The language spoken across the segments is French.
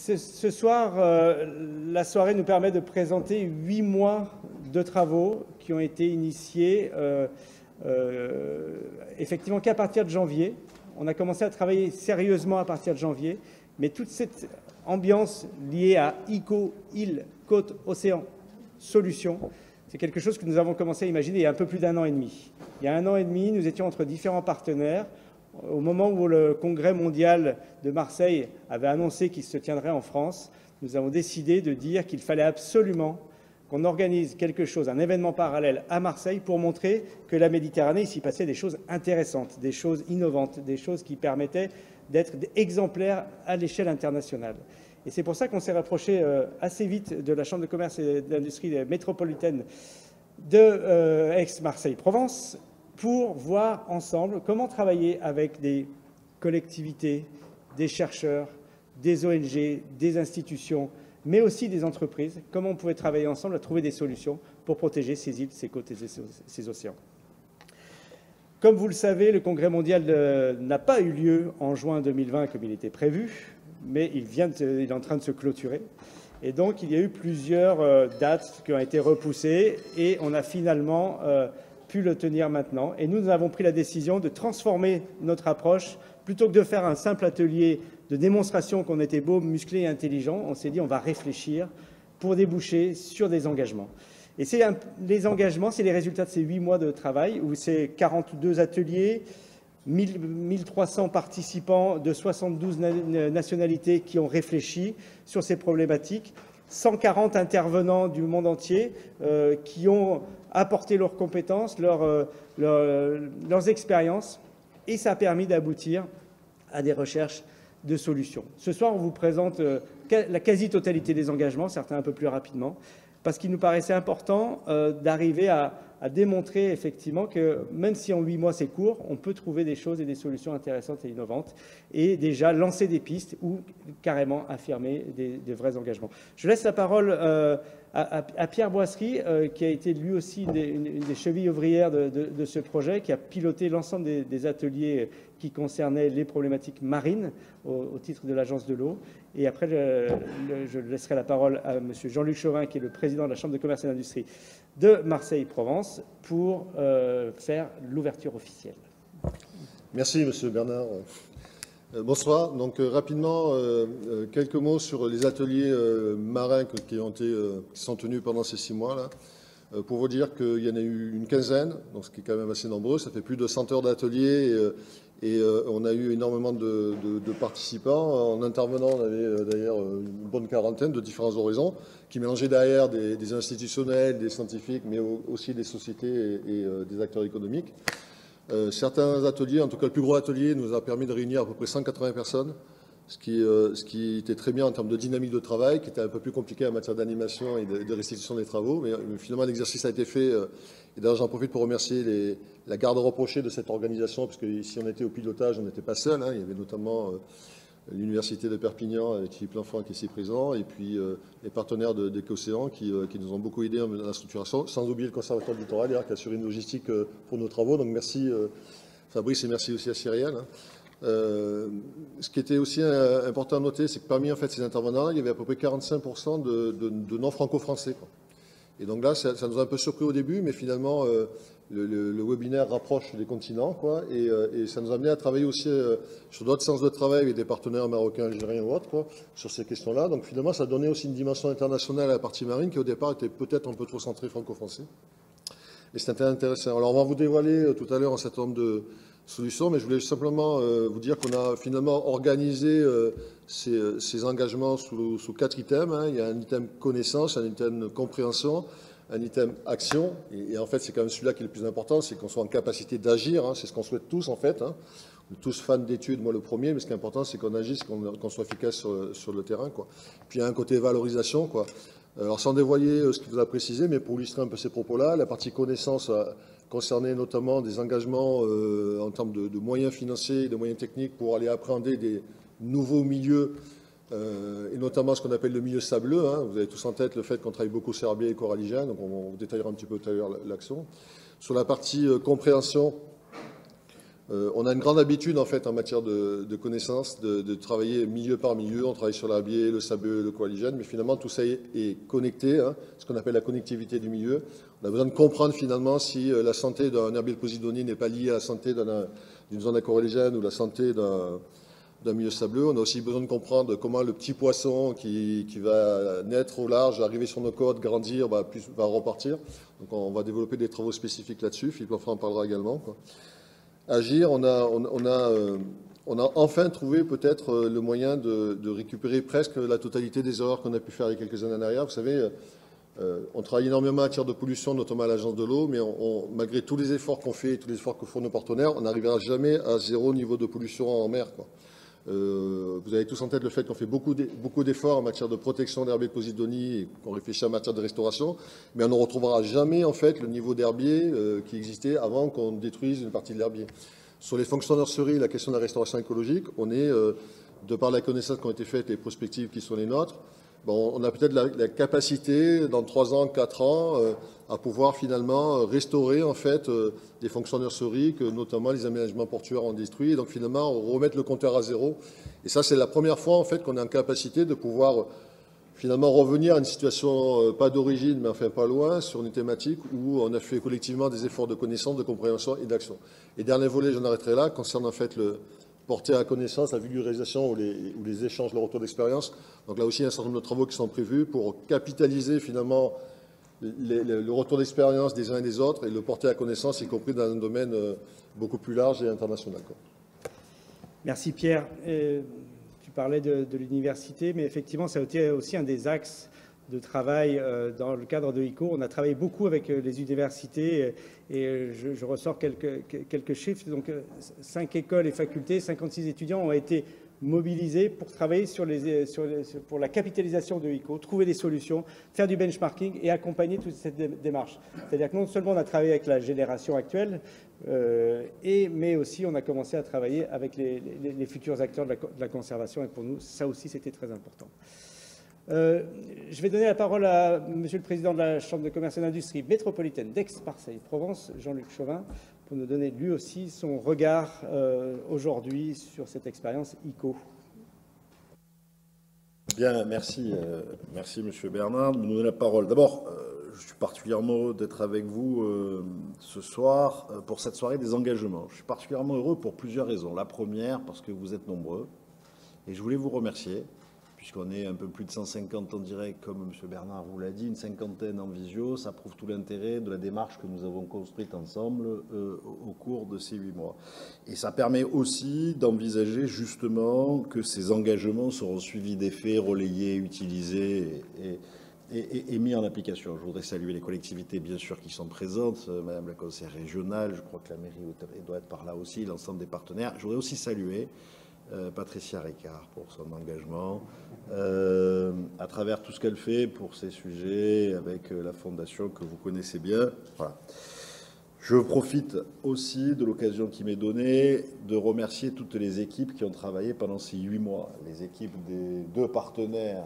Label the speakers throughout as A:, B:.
A: Ce soir, la soirée nous permet de présenter 8 mois de travaux qui ont été initiés effectivement qu'à partir de janvier. On a commencé à travailler sérieusement à partir de janvier, mais toute cette ambiance liée à ICO, île, côte, océan, solutions, c'est quelque chose que nous avons commencé à imaginer il y a un peu plus d'1 an et demi. Il y a 1 an et demi, nous étions entre différents partenaires. Au moment où le Congrès mondial de Marseille avait annoncé qu'il se tiendrait en France, nous avons décidé de dire qu'il fallait absolument qu'on organise quelque chose, un événement parallèle à Marseille pour montrer que la Méditerranée, il s'y passait des choses intéressantes, des choses innovantes, des choses qui permettaient d'être exemplaires à l'échelle internationale. Et c'est pour ça qu'on s'est rapproché assez vite de la Chambre de commerce et d'industrie métropolitaine de Aix-Marseille-Provence pour voir ensemble comment travailler avec des collectivités, des chercheurs, des ONG, des institutions, mais aussi des entreprises, comment on pouvait travailler ensemble à trouver des solutions pour protéger ces îles, ces côtes et ces océans. Comme vous le savez, le Congrès mondial n'a pas eu lieu en juin 2020 comme il était prévu, mais il est en train de se clôturer. Et donc, il y a eu plusieurs dates qui ont été repoussées et on a finalement pu le tenir maintenant. Et nous avons pris la décision de transformer notre approche. Plutôt que de faire un simple atelier de démonstration qu'on était beau, musclé et intelligent, on s'est dit on va réfléchir pour déboucher sur des engagements. Et les engagements, c'est les résultats de ces 8 mois de travail, où c'est 42 ateliers, 1300 participants de 72 nationalités qui ont réfléchi sur ces problématiques, 140 intervenants du monde entier qui ont apporté leurs compétences, leurs expériences, et ça a permis d'aboutir à des recherches de solutions. Ce soir, on vous présente la quasi-totalité des engagements, certains un peu plus rapidement, parce qu'il nous paraissait important d'arriver à démontrer effectivement que même si en 8 mois c'est court, on peut trouver des choses et des solutions intéressantes et innovantes et déjà lancer des pistes ou carrément affirmer des vrais engagements. Je laisse la parole à Pierre Boisserie, qui a été lui aussi une des chevilles ouvrières de ce projet, qui a piloté l'ensemble des ateliers qui concernaient les problématiques marines au titre de l'Agence de l'eau. Et après, je laisserai la parole à M. Jean-Luc Chauvin, qui est le président de la Chambre de commerce et d'industrie de Marseille-Provence, pour faire l'ouverture officielle.
B: Merci, M. Bernard. Bonsoir. Donc, rapidement, quelques mots sur les ateliers marins qui sont tenus pendant ces 6 mois-là. Pour vous dire qu'il y en a eu une quinzaine, donc ce qui est quand même assez nombreux. Ça fait plus de 100 heures d'ateliers et on a eu énormément de participants. En intervenant, on avait d'ailleurs une bonne quarantaine de différents horizons qui mélangeaient derrière des institutionnels, des scientifiques, mais aussi des sociétés et des acteurs économiques. Certains ateliers, en tout cas le plus gros atelier, nous a permis de réunir à peu près 180 personnes, ce qui était très bien en termes de dynamique de travail, qui était un peu plus compliqué en matière d'animation et de restitution des travaux. Mais finalement, l'exercice a été fait. Et d'ailleurs, j'en profite pour remercier la garde rapprochée de cette organisation, parce que si on était au pilotage, on n'était pas seul. Il y avait notamment l'Université de Perpignan, avec Philippe L'Enfant qui est ici présent, et puis les partenaires d'Éco-Océan qui nous ont beaucoup aidés dans la structuration, sans oublier le Conservatoire du littoral, qui a assuré une logistique pour nos travaux. Donc merci Fabrice et merci aussi à Cyrielle. Ce qui était aussi important à noter, c'est que parmi en fait, ces intervenants, il y avait à peu près 45% de non-franco-français. Et donc là, ça nous a un peu surpris au début, mais finalement, le webinaire rapproche les continents, et ça nous a amené à travailler aussi sur d'autres sens de travail avec des partenaires marocains, algériens ou autres, sur ces questions-là. Donc finalement, ça donnait aussi une dimension internationale à la partie marine qui au départ était peut-être un peu trop centrée franco-français. Et c'était intéressant. Alors on va vous dévoiler tout à l'heure un certain nombre de solutions, mais je voulais simplement vous dire qu'on a finalement organisé ces engagements sous 4 items. Il y a un item connaissance, un item compréhension, un item action, et en fait c'est quand même celui-là qui est le plus important, c'est qu'on soit en capacité d'agir, c'est ce qu'on souhaite tous en fait. On est tous fans d'études, moi le premier, mais ce qui est important c'est qu'on agisse, qu'on soit efficace sur le terrain. Puis il y a un côté valorisation. Alors sans dévoiler ce qu'il vous a précisé, mais pour illustrer un peu ces propos-là, la partie connaissance concernait notamment des engagements en termes de moyens financiers et de moyens techniques pour aller appréhender des nouveaux milieux, et notamment ce qu'on appelle le milieu sableux. Vous avez tous en tête le fait qu'on travaille beaucoup sur herbiers et coralligènes, donc on détaillera un petit peu tout à l'heure l'action. Sur la partie compréhension, On a une grande habitude en fait en matière de connaissances de travailler milieu par milieu. On travaille sur l'herbier, le sableux, le coaligène, mais finalement tout ça est connecté, hein, ce qu'on appelle la connectivité du milieu. On a besoin de comprendre finalement si la santé d'un herbier de Posidonie n'est pas liée à la santé d'une zone acoraligène ou la santé d'un milieu sableux. On a aussi besoin de comprendre comment le petit poisson qui va naître au large, arriver sur nos côtes, grandir, va repartir. Donc on va développer des travaux spécifiques là-dessus. Philippe Lefranc en parlera également, quoi. Agir, on a enfin trouvé peut-être le moyen de récupérer presque la totalité des erreurs qu'on a pu faire il y a quelques années en arrière. Vous savez, on travaille énormément en matière de pollution, notamment à l'agence de l'eau, mais malgré tous les efforts qu'on fait et tous les efforts que font nos partenaires, on n'arrivera jamais à 0 niveau de pollution en mer, quoi. Vous avez tous en tête le fait qu'on fait beaucoup d'efforts en matière de protection d'herbiers de Posidonie et qu'on réfléchit en matière de restauration, mais on ne retrouvera jamais en fait le niveau d'herbier qui existait avant qu'on détruise une partie de l'herbier. Sur les fonctions nurseries, la question de la restauration écologique, on est, de par la connaissance qui ont été faites, les prospectives qui sont les nôtres, bon, on a peut-être la capacité, dans 3 ans, 4 ans, à pouvoir finalement restaurer en fait des fonctions nurseries que notamment les aménagements portuaires ont détruits, et donc finalement remettre le compteur à 0. Et ça, c'est la première fois en fait qu'on est en capacité de pouvoir finalement revenir à une situation pas d'origine, mais enfin pas loin, sur une thématique où on a fait collectivement des efforts de connaissance, de compréhension et d'action. Et dernier volet, j'en arrêterai là, concerne en fait le porter à connaissance, la vulgarisation ou les échanges, le retour d'expérience. Donc là aussi, il y a un certain nombre de travaux qui sont prévus pour capitaliser finalement le retour d'expérience des uns et des autres et le porter à connaissance, y compris dans un domaine beaucoup plus large et international, quoi.
A: Merci Pierre. Tu parlais de l'université, mais effectivement, ça a été aussi un des axes de travail dans le cadre de ICO. On a travaillé beaucoup avec les universités et je ressors quelques chiffres. Donc 5 écoles et facultés, 56 étudiants ont été mobilisés pour travailler pour la capitalisation de ICO, trouver des solutions, faire du benchmarking et accompagner toute cette démarche. C'est-à-dire que non seulement on a travaillé avec la génération actuelle, mais aussi on a commencé à travailler avec les futurs acteurs de la conservation. Et pour nous, ça aussi, c'était très important. Je vais donner la parole à Monsieur le Président de la Chambre de commerce et d'industrie métropolitaine d'Aix-Marseille-Provence, Jean-Luc Chauvin, pour nous donner lui aussi son regard aujourd'hui sur cette expérience ICO.
C: Bien, merci Monsieur Bernard de me donner la parole. D'abord, je suis particulièrement heureux d'être avec vous ce soir pour cette soirée des engagements. Je suis particulièrement heureux pour plusieurs raisons. La première, parce que vous êtes nombreux, et je voulais vous remercier, puisqu'on est un peu plus de 150 en direct, comme M. Bernard vous l'a dit, une cinquantaine en visio. Ça prouve tout l'intérêt de la démarche que nous avons construite ensemble au cours de ces 8 mois. Et ça permet aussi d'envisager justement que ces engagements seront suivis d'effets, relayés, utilisés et mis en application. Je voudrais saluer les collectivités, bien sûr, qui sont présentes, Madame la conseillère régionale, je crois que la mairie doit être par là aussi, l'ensemble des partenaires. Je voudrais aussi saluer Patricia Ricard pour son engagement à travers tout ce qu'elle fait pour ces sujets avec la fondation que vous connaissez bien. Voilà. Je profite aussi de l'occasion qui m'est donnée de remercier toutes les équipes qui ont travaillé pendant ces 8 mois, les équipes des 2 partenaires,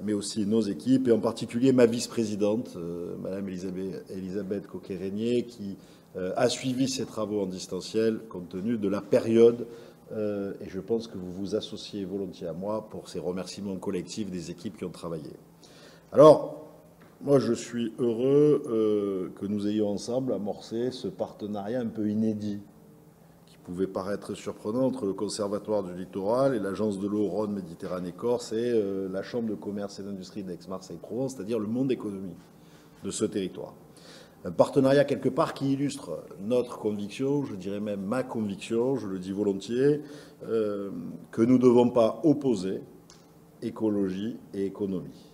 C: mais aussi nos équipes, et en particulier ma vice-présidente, Madame Elisabeth Coquet-Régnier, qui a suivi ces travaux en distanciel compte tenu de la période. Et je pense que vous vous associez volontiers à moi pour ces remerciements collectifs des équipes qui ont travaillé. Alors, moi, je suis heureux que nous ayons ensemble amorcé ce partenariat un peu inédit, qui pouvait paraître surprenant, entre le Conservatoire du Littoral et l'Agence de l'eau Rhône-Méditerranée-Corse et la Chambre de commerce et d'industrie d'Aix-Marseille-Provence, c'est-à-dire le monde économique de ce territoire. Un partenariat quelque part qui illustre notre conviction, je dirais même ma conviction, je le dis volontiers, que nous ne devons pas opposer écologie et économie.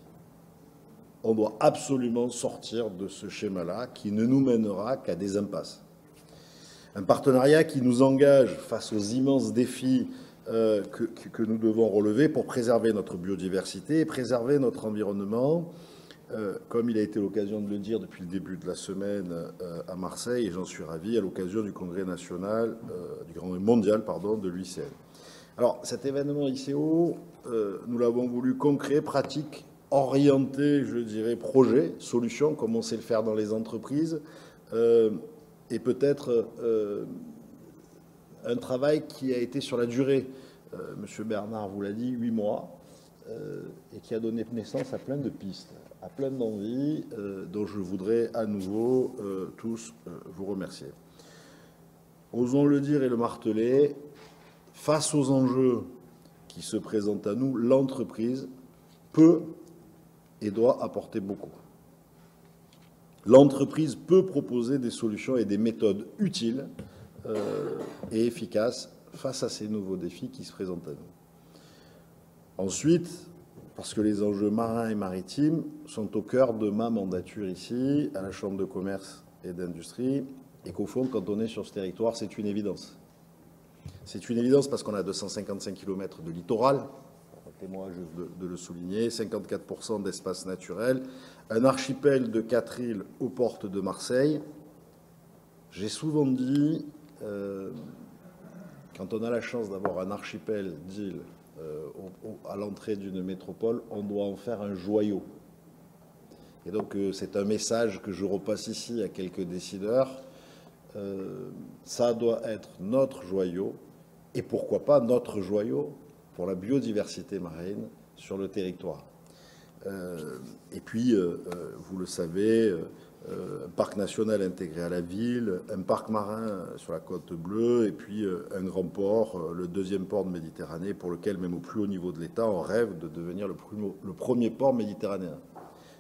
C: On doit absolument sortir de ce schéma-là qui ne nous mènera qu'à des impasses. Un partenariat qui nous engage face aux immenses défis que nous devons relever pour préserver notre biodiversité et préserver notre environnement. Comme il a été l'occasion de le dire depuis le début de la semaine à Marseille, et j'en suis ravi, à l'occasion du congrès national, du congrès mondial, pardon, de l'UICN. Alors, cet événement ICO, nous l'avons voulu concret, pratique, orienté, je dirais, projet, solution, comme on sait le faire dans les entreprises, et peut-être un travail qui a été sur la durée, Monsieur Bernard vous l'a dit, 8 mois, et qui a donné naissance à plein de pistes, à plein d'envies, dont je voudrais à nouveau tous vous remercier. Osons le dire et le marteler, face aux enjeux qui se présentent à nous, l'entreprise peut et doit apporter beaucoup. L'entreprise peut proposer des solutions et des méthodes utiles et efficaces face à ces nouveaux défis qui se présentent à nous. Ensuite, parce que les enjeux marins et maritimes sont au cœur de ma mandature ici, à la Chambre de commerce et d'industrie, et qu'au fond, quand on est sur ce territoire, c'est une évidence. C'est une évidence parce qu'on a 255 km de littoral, permettez-moi de le souligner, 54% d'espace naturel, un archipel de 4 îles aux portes de Marseille. J'ai souvent dit, quand on a la chance d'avoir un archipel d'îles à l'entrée d'une métropole, on doit en faire un joyau. Et donc c'est un message que je repasse ici à quelques décideurs. Ça doit être notre joyau, et pourquoi pas notre joyau pour la biodiversité marine sur le territoire. Et puis, vous le savez, un parc national intégré à la ville, un parc marin sur la côte bleue, et puis un grand port, le deuxième port de Méditerranée, pour lequel, même au plus haut niveau de l'État, on rêve de devenir le premier port méditerranéen.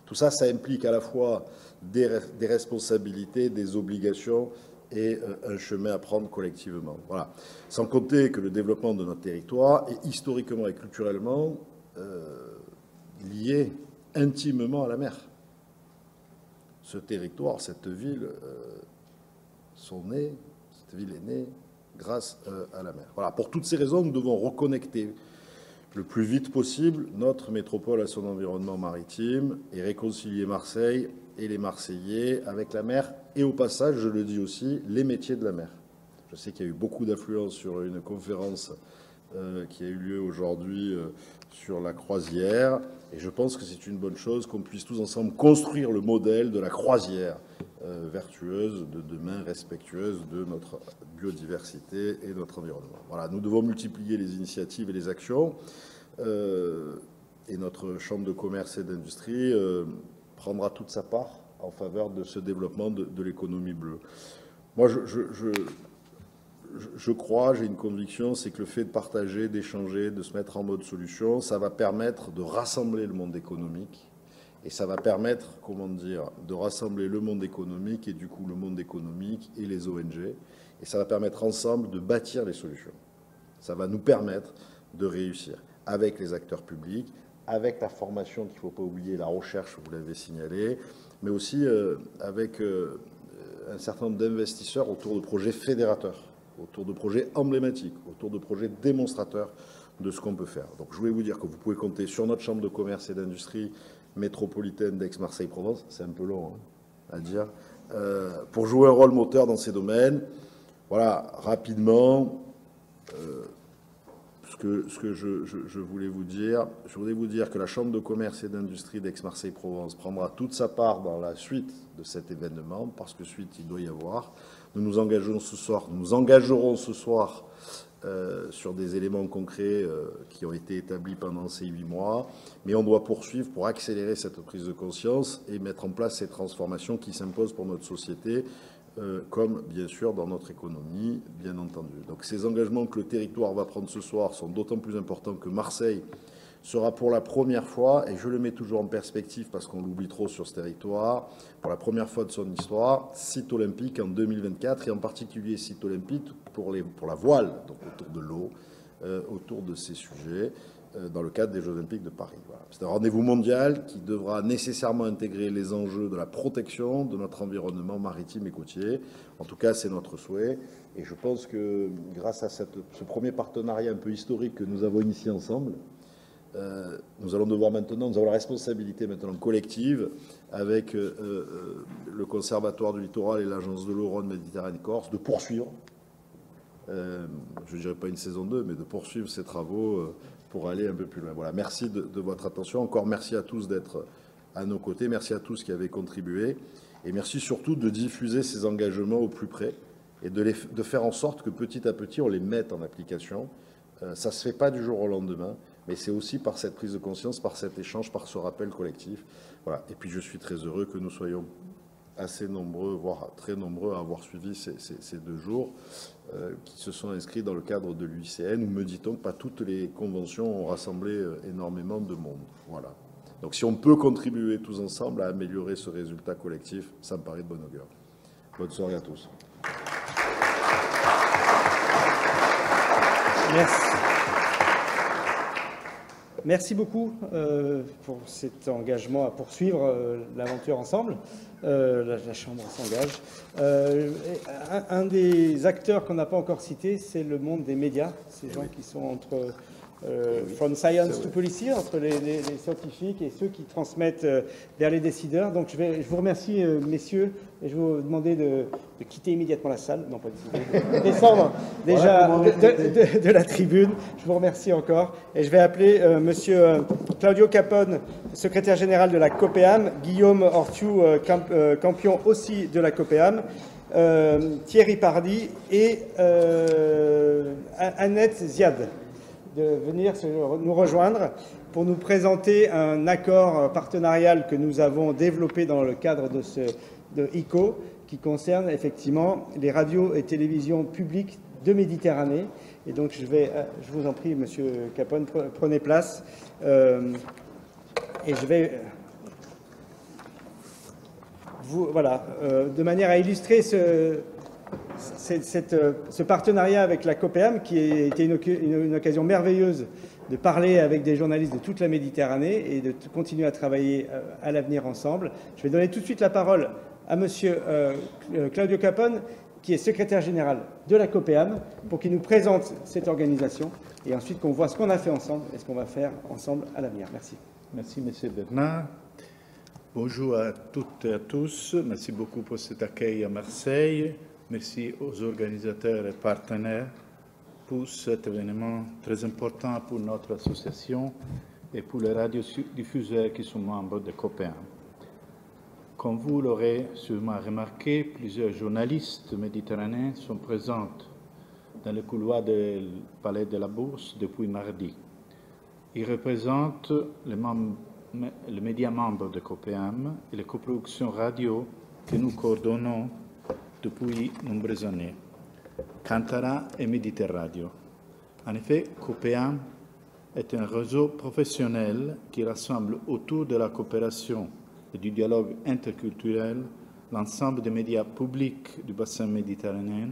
C: Tout ça, ça implique à la fois des responsabilités, des obligations et un chemin à prendre collectivement. Voilà. Sans compter que le développement de notre territoire est historiquement et culturellement lié intimement à la mer. Ce territoire, cette ville, cette ville est née grâce à la mer. Voilà. Pour toutes ces raisons, nous devons reconnecter le plus vite possible notre métropole à son environnement maritime et réconcilier Marseille et les Marseillais avec la mer et au passage, je le dis aussi, les métiers de la mer. Je sais qu'il y a eu beaucoup d'affluence sur une conférence qui a eu lieu aujourd'hui sur la croisière et je pense que c'est une bonne chose qu'on puisse tous ensemble construire le modèle de la croisière vertueuse de demain, respectueuse de notre biodiversité et de notre environnement. Voilà, nous devons multiplier les initiatives et les actions et notre Chambre de commerce et d'industrie prendra toute sa part en faveur de ce développement de l'économie bleue. Moi, je crois, j'ai une conviction, c'est que le fait de partager, d'échanger, de se mettre en mode solution, ça va permettre de rassembler le monde économique et ça va permettre, comment dire, de rassembler le monde économique et du coup le monde économique et les ONG et ça va permettre ensemble de bâtir les solutions. Ça va nous permettre de réussir avec les acteurs publics, avec la formation qu'il ne faut pas oublier, la recherche, vous l'avez signalé, mais aussi avec un certain nombre d'investisseurs autour de projets fédérateurs, autour de projets emblématiques, autour de projets démonstrateurs de ce qu'on peut faire. Donc je voulais vous dire que vous pouvez compter sur notre Chambre de commerce et d'industrie métropolitaine d'Aix-Marseille-Provence, c'est un peu long à dire, pour jouer un rôle moteur dans ces domaines. Voilà, rapidement, ce que je voulais vous dire, que la Chambre de commerce et d'industrie d'Aix-Marseille-Provence prendra toute sa part dans la suite de cet événement, parce que suite il doit y avoir. Nous nous engagerons ce soir sur des éléments concrets qui ont été établis pendant ces 8 mois, mais on doit poursuivre pour accélérer cette prise de conscience et mettre en place ces transformations qui s'imposent pour notre société, comme bien sûr dans notre économie, bien entendu. Donc ces engagements que le territoire va prendre ce soir sont d'autant plus importants que Marseille sera pour la première fois, et je le mets toujours en perspective parce qu'on l'oublie trop sur ce territoire, pour la première fois de son histoire, site olympique en 2024, et en particulier site olympique pour la voile, donc autour de l'eau, autour de ces sujets, dans le cadre des Jeux olympiques de Paris. Voilà. C'est un rendez-vous mondial qui devra nécessairement intégrer les enjeux de la protection de notre environnement maritime et côtier. En tout cas, c'est notre souhait. Et je pense que grâce à ce premier partenariat un peu historique que nous avons initié ensemble, nous allons la responsabilité maintenant collective avec le Conservatoire du littoral et l'Agence de l'eau Rhône-Méditerranée-Corse de poursuivre, je ne dirais pas une saison 2, mais de poursuivre ces travaux pour aller un peu plus loin. Voilà, merci de votre attention. Encore merci à tous d'être à nos côtés. Merci à tous qui avez contribué. Et merci surtout de diffuser ces engagements au plus près et de faire en sorte que petit à petit, on les mette en application. Ça ne se fait pas du jour au lendemain, mais c'est aussi par cette prise de conscience, par cet échange, par ce rappel collectif. Voilà. Et puis je suis très heureux que nous soyons assez nombreux, voire très nombreux à avoir suivi ces 2 jours qui se sont inscrits dans le cadre de l'UICN, où, me dit-on, pas toutes les conventions ont rassemblé énormément de monde. Voilà. Donc si on peut contribuer tous ensemble à améliorer ce résultat collectif, ça me paraît de bon augure. Bonne soirée à tous.
A: Merci. Merci beaucoup pour cet engagement à poursuivre l'aventure ensemble. La Chambre s'engage. Un des acteurs qu'on n'a pas encore cité, c'est le monde des médias, ces gens qui sont entre from science to policy, entre les scientifiques et ceux qui transmettent vers les décideurs. Donc je vous remercie, messieurs, et je vais vous demander de quitter immédiatement la salle, non pas de descendre déjà de la tribune. Je vous remercie encore, et je vais appeler monsieur Claudio Capone, secrétaire général de la COPEAM, Guillaume Ortiou, campion aussi de la COPEAM, Thierry Pardy et Annette Ziad, de venir nous rejoindre pour nous présenter un accord partenarial que nous avons développé dans le cadre de ICO, qui concerne effectivement les radios et télévisions publiques de Méditerranée. Et donc je vous en prie, monsieur Capone, prenez place. Et je vais de manière à illustrer ce partenariat avec la COPEAM, qui a été une occasion merveilleuse de parler avec des journalistes de toute la Méditerranée et de continuer à travailler à l'avenir ensemble. Je vais donner tout de suite la parole à monsieur Claudio Capone, qui est secrétaire général de la COPEAM, pour qu'il nous présente cette organisation et ensuite qu'on voit ce qu'on a fait ensemble et ce qu'on va faire ensemble à l'avenir. Merci.
D: Merci, monsieur Bernard. Bonjour à toutes et à tous. Merci beaucoup pour cet accueil à Marseille. Merci aux organisateurs et partenaires pour cet événement très important pour notre association et pour les radiodiffuseurs qui sont membres de COPEAM. Comme vous l'aurez sûrement remarqué, plusieurs journalistes méditerranéens sont présents dans le couloir du Palais de la Bourse depuis mardi. Ils représentent les médias membres de COPEAM et les coproductions radio que nous coordonnons depuis nombreuses années, Cantara et Méditerradio. En effet, COPEAM est un réseau professionnel qui rassemble autour de la coopération et du dialogue interculturel l'ensemble des médias publics du bassin méditerranéen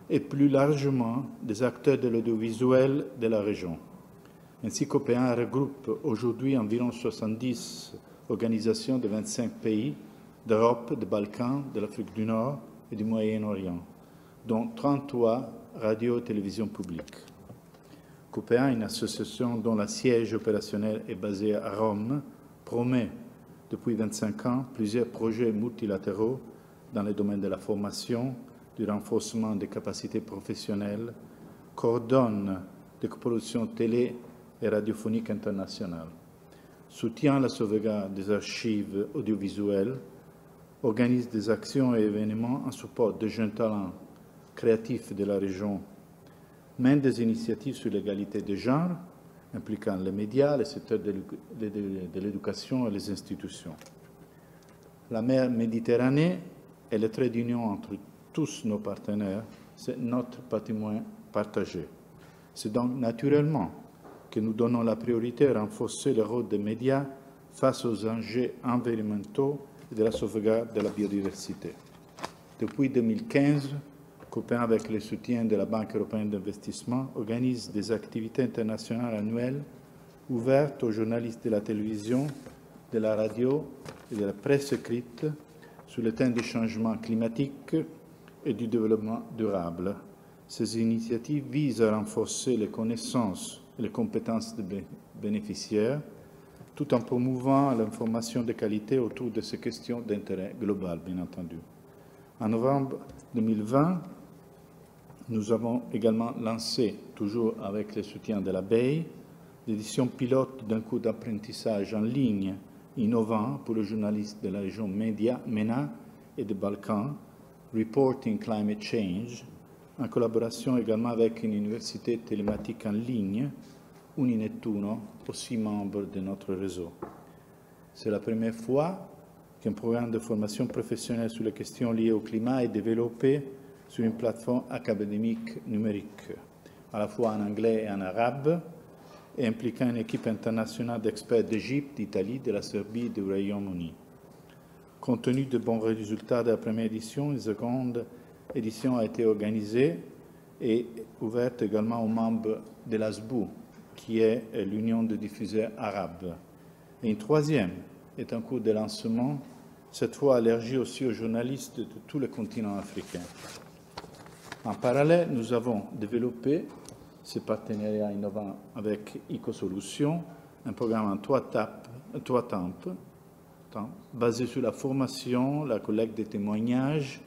D: et plus largement des acteurs de l'audiovisuel de la région. Ainsi, COPEAM regroupe aujourd'hui environ 70 organisations de 25 pays d'Europe, des Balkans, de l'Afrique du Nord et du Moyen-Orient, dont 33 radios et télévisions publiques. COPEAM, une association dont le siège opérationnel est basé à Rome, promet depuis 25 ans plusieurs projets multilatéraux dans les domaines de la formation, du renforcement des capacités professionnelles, coordonne des coproductions télé et radiophoniques internationales, soutient la sauvegarde des archives audiovisuelles, organise des actions et événements en support de jeunes talents créatifs de la région, mène des initiatives sur l'égalité des genres, impliquant les médias, les secteurs de l'éducation et les institutions. La mer Méditerranée est le trait d'union entre tous nos partenaires, c'est notre patrimoine partagé. C'est donc naturellement que nous donnons la priorité à renforcer le rôle des médias face aux enjeux environnementaux et de la sauvegarde de la biodiversité. Depuis 2015, COPEAM, avec le soutien de la Banque européenne d'investissement, organise des activités internationales annuelles ouvertes aux journalistes de la télévision, de la radio et de la presse écrite sur le thème du changement climatique et du développement durable. Ces initiatives visent à renforcer les connaissances et les compétences des bénéficiaires, tout en promouvant l'information de qualité autour de ces questions d'intérêt global, bien entendu. En novembre 2020, nous avons également lancé, toujours avec le soutien de la BEI, l'édition pilote d'un cours d'apprentissage en ligne innovant pour les journalistes de la région MENA et des Balkans, Reporting Climate Change, en collaboration également avec une université télématique en ligne, Uninettuno, aussi membre de notre réseau. C'est la première fois qu'un programme de formation professionnelle sur les questions liées au climat est développé sur une plateforme académique numérique, à la fois en anglais et en arabe, et impliquant une équipe internationale d'experts d'Égypte, d'Italie, de la Serbie et du Royaume-Uni. Compte tenu de bons résultats de la première édition, une seconde édition a été organisée et ouverte également aux membres de l'ASBU, qui est l'Union de diffuseurs arabes. Et une troisième est en cours de lancement, cette fois élargie aussi aux journalistes de tout le continent africain. En parallèle, nous avons développé ce partenariat innovant avec EcoSolutions, un programme en trois temps, basé sur la formation, la collecte des témoignages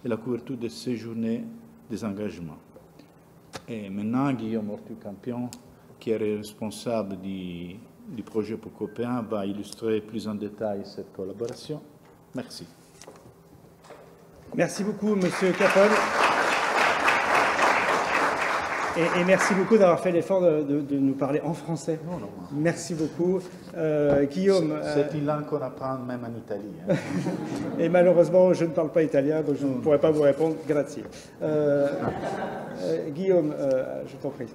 D: et la couverture de ces journées des engagements. Et maintenant, Guillaume Ortu-Campion, qui est responsable du projet pour Coopéen, va illustrer plus en détail cette collaboration. Merci.
A: Merci beaucoup, Monsieur Capone. Et merci beaucoup d'avoir fait l'effort de nous parler en français.
D: Non.
A: Merci beaucoup. Guillaume.
D: C'est une langue qu'on apprend même en Italie. Hein.
A: Et malheureusement, je ne parle pas italien, donc je ne pourrais pas vous répondre. Grazie. Guillaume, je t'en prie.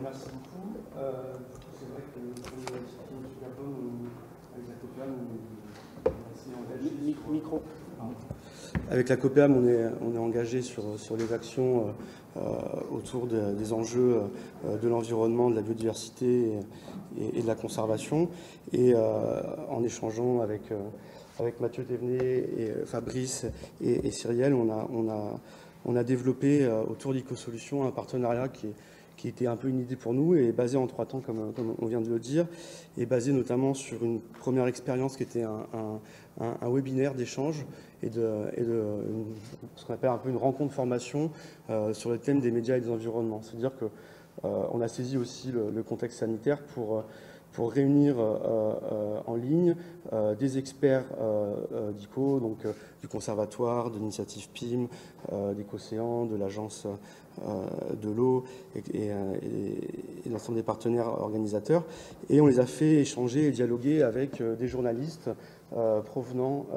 E: Merci beaucoup. C'est vrai que comme l'a expliqué M. Capone, avec la COPEAM, on est engagé. Micro. Avec la COPEAM, on est engagé sur les actions autour des enjeux de l'environnement, de la biodiversité et de la conservation. Et en échangeant avec Mathieu Thévenet, et Fabrice et Cyrielle, on a développé autour d'EcoSolutions un partenariat qui était un peu une idée pour nous et basé en 3 temps, comme on vient de le dire, et basé notamment sur une première expérience qui était un webinaire d'échange et ce qu'on appelle un peu une rencontre formation sur le thème des médias et des environnements. C'est-à-dire qu'on a saisi aussi le contexte sanitaire pour réunir en ligne des experts d'ICO, donc du conservatoire, de l'initiative PIM, d'Écocéan, de l'agence de l'eau et l'ensemble des partenaires organisateurs. Et on les a fait échanger et dialoguer avec des journalistes provenant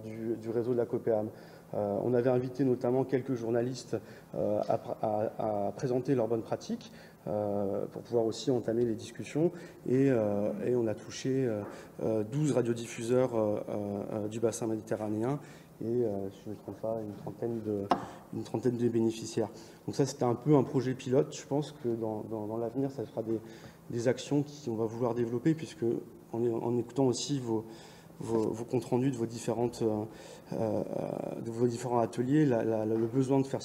E: du réseau de la COPEAM. On avait invité notamment quelques journalistes à présenter leurs bonnes pratiques pour pouvoir aussi entamer les discussions et on a touché 12 radiodiffuseurs du bassin méditerranéen et, si je ne me trompe pas, une trentaine de bénéficiaires. Donc ça, c'était un peu un projet pilote. Je pense que dans l'avenir, ça sera des actions qu'on va vouloir développer, puisque en écoutant aussi vos comptes rendus de vos différents ateliers, le besoin de faire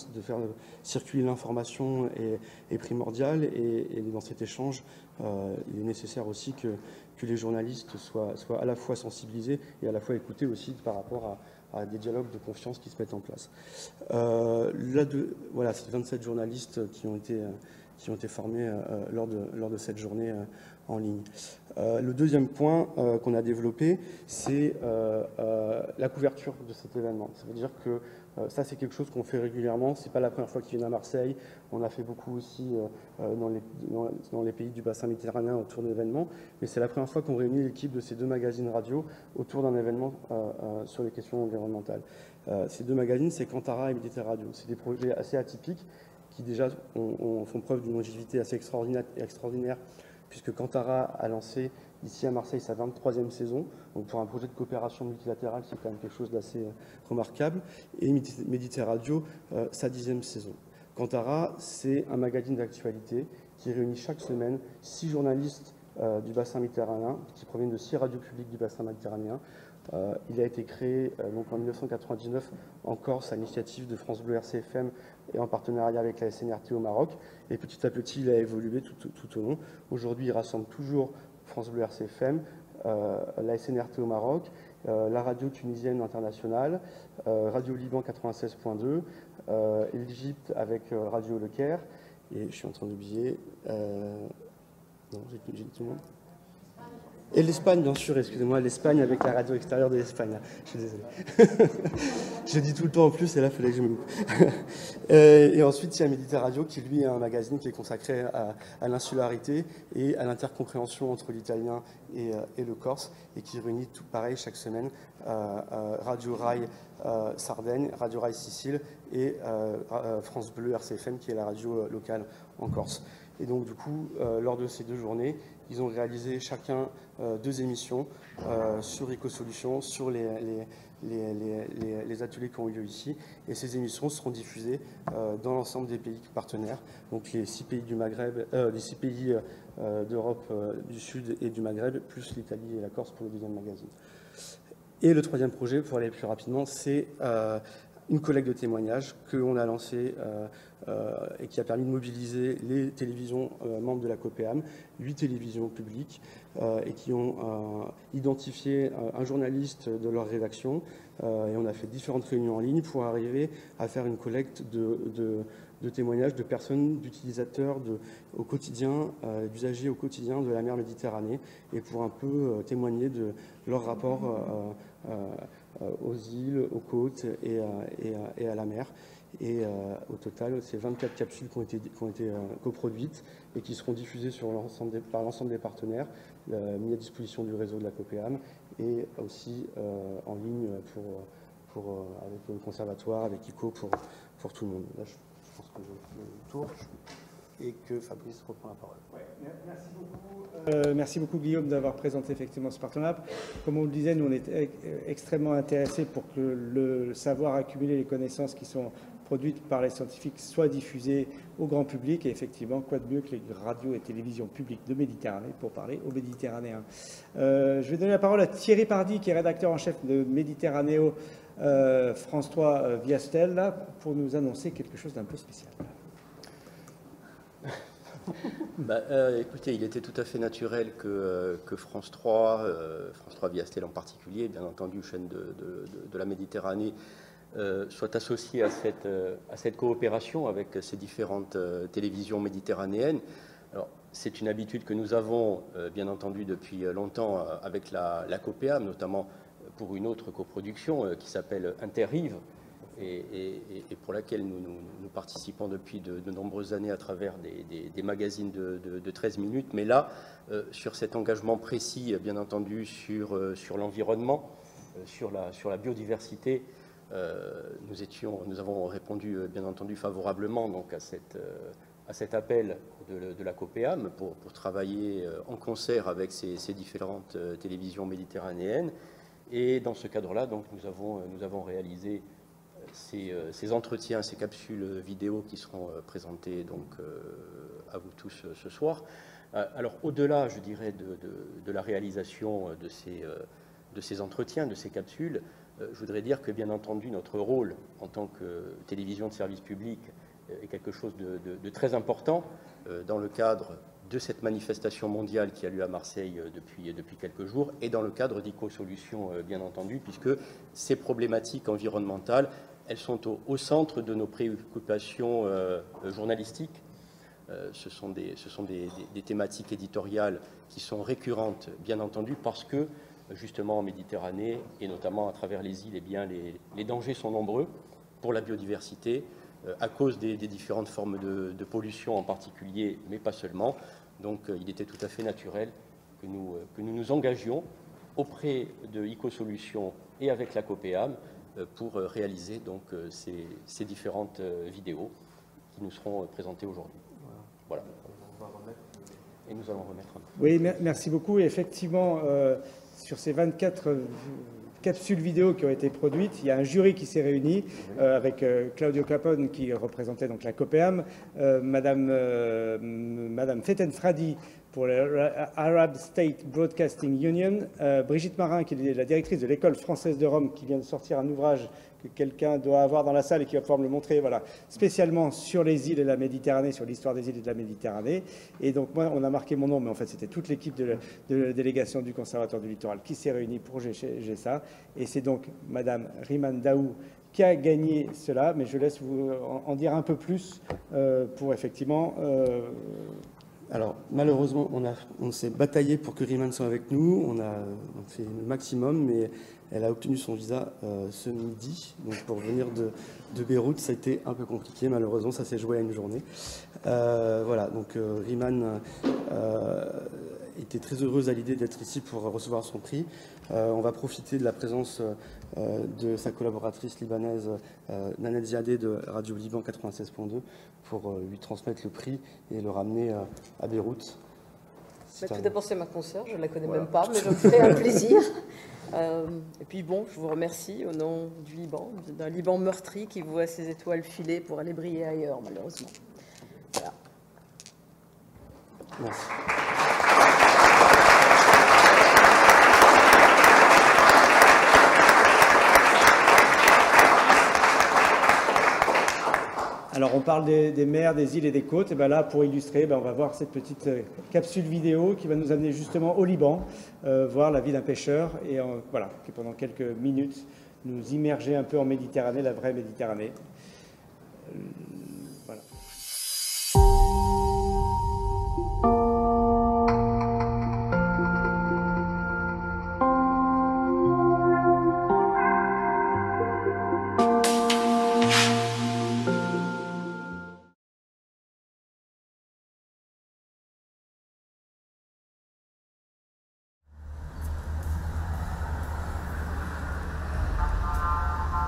E: circuler l'information est primordial et dans cet échange, il est nécessaire aussi que les journalistes soient à la fois sensibilisés et à la fois écoutés aussi par rapport à des dialogues de confiance qui se mettent en place. Voilà, c'est 27 journalistes qui ont été formés lors de cette journée en ligne. Le deuxième point qu'on a développé, c'est la couverture de cet événement. Ça veut dire que ça, c'est quelque chose qu'on fait régulièrement. Ce n'est pas la première fois qu'ils viennent à Marseille. On a fait beaucoup aussi dans les pays du bassin méditerranéen autour d'événements. Mais c'est la première fois qu'on réunit l'équipe de ces 2 magazines radio autour d'un événement sur les questions environnementales. Ces 2 magazines, c'est Cantara et Méditer Radio. C'est des projets assez atypiques qui déjà font preuve d'une longévité assez extraordinaire, puisque Cantara a lancé ici à Marseille sa 23e saison. Donc pour un projet de coopération multilatérale, c'est quand même quelque chose d'assez remarquable. Et Méditer Radio, sa 10e saison. Cantara, c'est un magazine d'actualité qui réunit chaque semaine 6 journalistes du bassin méditerranéen, qui proviennent de 6 radios publiques du bassin méditerranéen. Il a été créé donc en 1999 en Corse à l'initiative de France Bleu RCFM et en partenariat avec la SNRT au Maroc. Et petit à petit, il a évolué tout au long. Aujourd'hui, il rassemble toujours France Bleu RCFM, la SNRT au Maroc, la radio tunisienne internationale, Radio Liban 96.2, l'Égypte avec Radio Le Caire, et je suis en train d'oublier... non, j'ai tout le monde. Et l'Espagne, bien sûr, excusez-moi, l'Espagne avec la radio extérieure de l'Espagne. Je suis désolé. Je dis tout le temps en plus, et là, il fallait que je me loupe. Et ensuite, il y a Méditerradio, qui lui est un magazine qui est consacré à l'insularité et à l'intercompréhension entre l'italien et le corse, et qui réunit tout pareil chaque semaine Radio Rai Sardaigne, Radio Rai Sicile et France Bleu RCFM, qui est la radio locale en Corse. Et donc, du coup, lors de ces 2 journées, ils ont réalisé chacun 2 émissions sur Ecosolutions, sur les ateliers qui ont eu lieu ici. Et ces émissions seront diffusées dans l'ensemble des pays partenaires, donc les 6 pays du Maghreb, les 6 pays d'Europe du Sud et du Maghreb, plus l'Italie et la Corse pour le 2e magazine. Et le 3e projet, pour aller plus rapidement, c'est une collecte de témoignages que l'on a lancée et qui a permis de mobiliser les télévisions membres de la COPEAM, 8 télévisions publiques, et qui ont identifié un journaliste de leur rédaction. Et on a fait différentes réunions en ligne pour arriver à faire une collecte de témoignages de personnes, d'utilisateurs au quotidien, d'usagers au quotidien de la mer Méditerranée, et pour un peu témoigner de leur rapport aux îles, aux côtes et à la mer. Et au total, c'est 24 capsules qui ont été coproduites et qui seront diffusées par l'ensemble des partenaires, mis à disposition du réseau de la COPEAM, et aussi en ligne avec le conservatoire, avec ICO, pour tout le monde. Là, je pense que j'ai fait le tour et que Fabrice reprend la parole.
A: Ouais, merci beaucoup Guillaume d'avoir présenté effectivement ce partenariat. Comme on le disait, nous on est extrêmement intéressés pour que le savoir accumulé, les connaissances qui sont produites par les scientifiques soient diffusées au grand public. Et effectivement, quoi de mieux que les radios et télévisions publiques de Méditerranée pour parler aux Méditerranéens. Je vais donner la parole à Thierry Pardy, qui est rédacteur en chef de Méditerranéo France 3 Viastel, là, pour nous annoncer quelque chose d'un peu spécial.
F: Écoutez, il était tout à fait naturel que France 3, France 3 Viastel en particulier, bien entendu, chaîne de la Méditerranée, soit associée à cette coopération avec ces différentes télévisions méditerranéennes. Alors, c'est une habitude que nous avons, bien entendu, depuis longtemps avec la COPEAM, notamment pour une autre coproduction qui s'appelle Interrive, et pour laquelle nous participons depuis de nombreuses années à travers des magazines de 13 minutes. Mais là, sur cet engagement précis, bien entendu, sur l'environnement, sur la biodiversité, nous avons répondu, bien entendu, favorablement donc, à cet appel de la COPEAM pour travailler en concert avec ces différentes télévisions méditerranéennes. Et dans ce cadre-là, donc, nous avons réalisé ces entretiens, ces capsules vidéo qui seront présentées donc, à vous tous ce soir. Alors, au-delà, je dirais, de la réalisation de ces entretiens, de ces capsules, je voudrais dire que, bien entendu, notre rôle en tant que télévision de service public est quelque chose de très important dans le cadre de cette manifestation mondiale qui a lieu à Marseille depuis quelques jours, et dans le cadre d'Ecosolutions, bien entendu, puisque ces problématiques environnementales, elles sont au centre de nos préoccupations journalistiques. Ce sont des thématiques éditoriales qui sont récurrentes, bien entendu, parce que, justement, en Méditerranée, et notamment à travers les îles, eh bien, les dangers sont nombreux pour la biodiversité, à cause des différentes formes de pollution en particulier, mais pas seulement. Donc, il était tout à fait naturel que nous engagions auprès de Ecosolutions et avec la COPEAM pour réaliser donc, ces différentes vidéos qui nous seront présentées aujourd'hui. Voilà. Et nous allons remettre un...
A: Oui, merci beaucoup. Et effectivement, sur ces 24 capsules vidéo qui ont été produites, il y a un jury qui s'est réuni avec Claudio Capone qui représentait donc la COPEAM, Madame Feten Fradi pour l'Arab State Broadcasting Union, Brigitte Marin qui est la directrice de l'École française de Rome qui vient de sortir un ouvrage que quelqu'un doit avoir dans la salle et qui va pouvoir me le montrer, voilà, spécialement sur les îles et la Méditerranée, sur l'histoire des îles et de la Méditerranée. Et donc moi, on a marqué mon nom, mais en fait c'était toute l'équipe de la délégation du Conservatoire du Littoral qui s'est réunie pour gérer ça. Et c'est donc Madame Riman Daou qui a gagné cela, mais je laisse vous en dire un peu plus pour effectivement
E: Alors, malheureusement, on s'est bataillé pour que Riemann soit avec nous. On fait le maximum, mais elle a obtenu son visa ce midi. Donc, pour venir de Beyrouth, ça a été un peu compliqué. Malheureusement, ça s'est joué à une journée. Voilà, donc Riemann était très heureuse à l'idée d'être ici pour recevoir son prix. On va profiter de la présence de sa collaboratrice libanaise Nanette Ziadeh de Radio Liban 96.2 pour lui transmettre le prix et le ramener à Beyrouth.
G: Tout d'abord, c'est ma consoeur, je ne la connais même pas, mais je me ferai un plaisir. Et puis bon, je vous remercie au nom du Liban, d'un Liban meurtri qui voit ses étoiles filer pour aller briller ailleurs, malheureusement. Voilà.
E: Merci.
A: Alors, on parle des mers, des îles et des côtes. Et bien là, pour illustrer, on va voir cette petite capsule vidéo qui va nous amener justement au Liban, voir la vie d'un pêcheur. Et voilà, qui pendant quelques minutes nous immerger un peu en Méditerranée, la vraie Méditerranée. Voilà.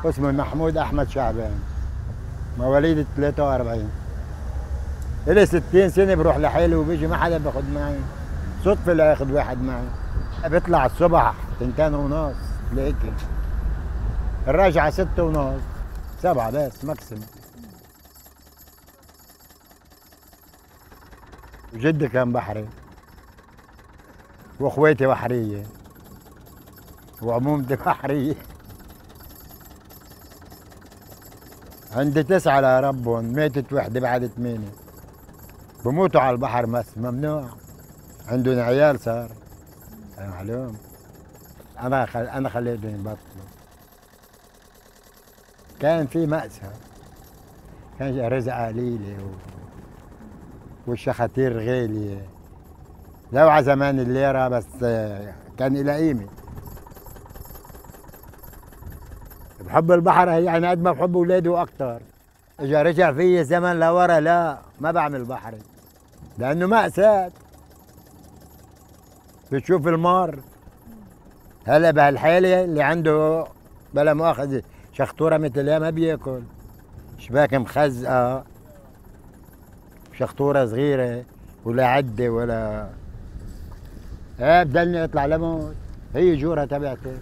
H: اسمه محمود احمد شعبان، مواليد 43. إلي 60 سنه بروح لحالي وبيجي ما حدا باخد معي، صدفه اللي ياخد واحد معي. بيطلع الصبح 2:30 لقيتي، الراجعه 6:30 7 بس ماكسيموم. جدي كان بحري واخواتي بحريه وعمومتي بحريه. عندي 9 لربهم، ماتت وحده بعد 8. بموتوا على البحر بس ممنوع. عندهم عيال صار معلوم. انا خليتهم يبطلوا. كان في مأساة، كان رزق قليله والشخاتير غاليه. لو على زمان الليره بس كان إلى قيمه. بحب البحر يعني قد ما بحب اولادي واكثر. اجا رجع في الزمن لورا لا ما بعمل بحري لانه مأساة. بتشوف المار هلا بهالحاله اللي عنده بلا مؤاخذه شخطوره مثلها ما بياكل، شباك مخزقه، شخطوره صغيره ولا عده ولا بدلني اطلع لموت. هي جوره تبعتي.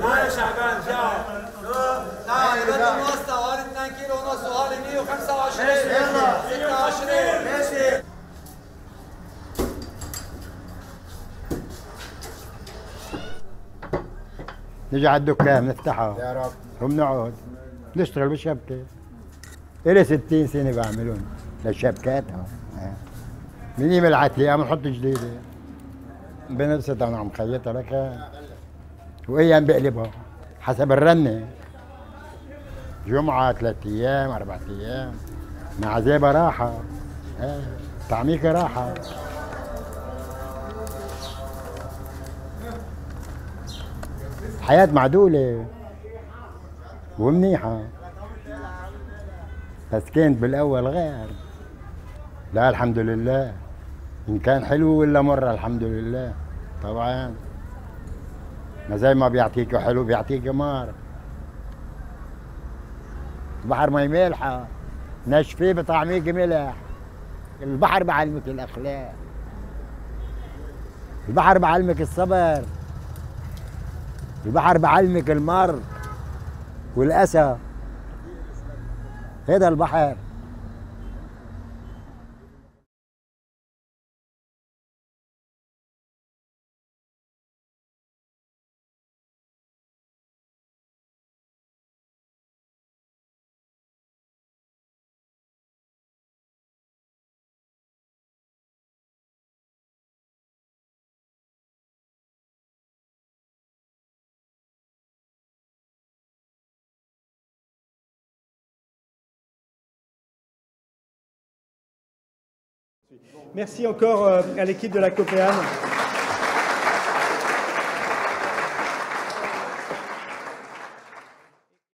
I: يا شعبان تعال بدل الواسطة هون 2 كيلو ونص وهون 125 26 ماشي.
H: نجي على الدكان نفتحها يا رب وبنقعد نشتغل بالشبكة. إلي 60 سنة بعملون للشبكات. من يوم العتلية عم نحط جديدة بنبسط أنا عم خيطها لك وأيام بقلبها حسب الرنة. جمعة 3 أيام 4 أيام مع زيبة راحة. طعميكة راحة. حياة معدولة ومنيحة، بس كانت بالأول غير. لا الحمد لله، إن كان حلو ولا مرة الحمد لله. طبعا ما زي ما بيعطيك حلو بيعطيك مار. البحر مي مالحة نشفيه بطعميك ملح. البحر بعلمك الأخلاق، البحر بعلمك الصبر، البحر بعلمك المر والأسى. هذا البحر.
A: Merci encore à l'équipe de la COPEAM.